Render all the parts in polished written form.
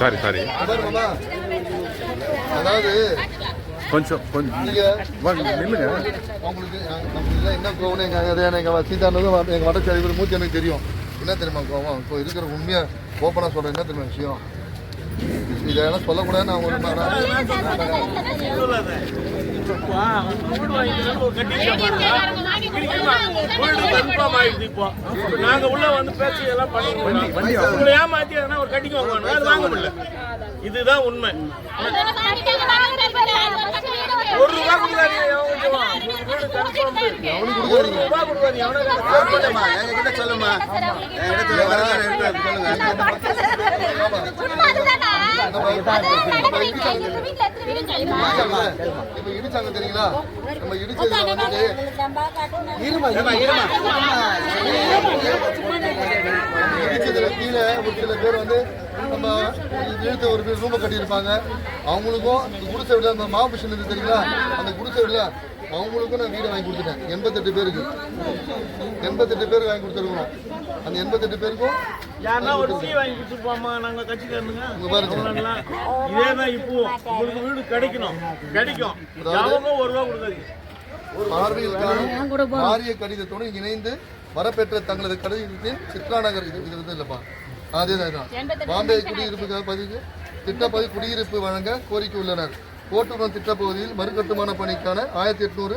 Sorry sorry அதாவது கொஞ்சம் நில்லுங்க. உங்களுக்கு என்ன கோவம் எங்கள் சீதானதும் எங்கள் வடச்செயல் மூச்சு எனக்கு தெரியும். என்ன தெரியுமா கோவம்? இப்போ இருக்கிற உண்மையாக ஓப்பனாக சொல்கிறேன். என்ன தெரியுமா விஷயம்? இதெல்லாம் சொல்லக்கூடாதுன்னு அவங்க நாங்க உள்ள வந்து பேசி எல்லாம் பண்ணி ஏமாத்தி ஒரு கட்டிக்கு வாங்குவாங்க, அது வாங்க முடியல. இதுதான் உண்மை. ஒரு ரூபா கொடுக்காது, ஒரு ரூபா கொடுக்காது. என்கிட்ட சொல்லுமா, இப்ப இடிச்சாங்க தெரியுங்களா? நம்ம இடிச்சதுல வந்துட்டு இடிச்சதுல கீழே ஒரு சில பேர் வந்து நம்ம இழுத்த ஒரு பேர் ரூமை கட்டியிருப்பாங்க. அவங்களுக்கும் குடிசை வீடு அந்த மாபிஷன் இருக்கு தெரியுங்களா? அந்த குடிசை வீடுல அவங்களுக்கும் நான் வீடு வாங்கி கொடுத்துட்டேன். 88 பேருக்கு 88 பேருக்கு வாங்கி கொடுத்துருக்கோம். அந்த 88 பேருக்கும் யாருன்னா ஒரு டீ வாங்கி கொடுத்துருப்போமா? நாங்கள் கட்சிக்காரனுங்க உங்க பாருங்க. இதேதான் இப்போ உங்களுக்கு வீடு கிடைக்கும். ஒரு ரூபா கொடுக்காது. மாறிய கடிதத்தோடு இணைந்து வரப்பெற்ற தங்களது கடிதத்தின் சித்ரா நகர் இது இல்லப்பா, அதேதான் பாம்பே குடியிருப்பு பதிவு திட்டப்பதி குடியிருப்பு வழங்க கோரிக்கை உள்ளனர். கோட்டூரம் திட்டப்பகுதியில் மறுகட்டுமான பணிக்கான 1800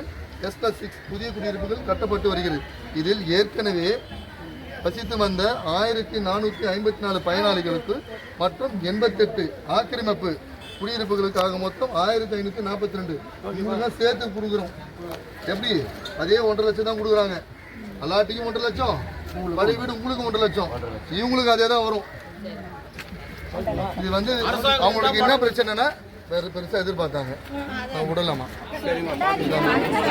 S+6 புதிய குடியிருப்புகள் கட்டப்பட்டு வருகிறது. இதில் ஏற்கனவே வசித்து வந்த 1454 பயனாளிகளுக்கு மற்றும் 88 ஆக்கிரமிப்பு குடியிருப்புகளுக்காக மொத்தம் 1542 இவங்கெல்லாம் சேர்த்து கொடுக்குறோம். எப்படி? அதே 1.5 லட்சம் தான் கொடுக்குறாங்க. எல்லாட்டிக்கும் 1.5 லட்சம், பழைய வீடு உங்களுக்கு 1.5 லட்சம், இவங்களுக்கு அதே தான் வரும். இது வந்து அவங்களுக்கு என்ன பிரச்சனைனா பெருசா எதிர்பார்த்தாங்க, நான் விடலாமா?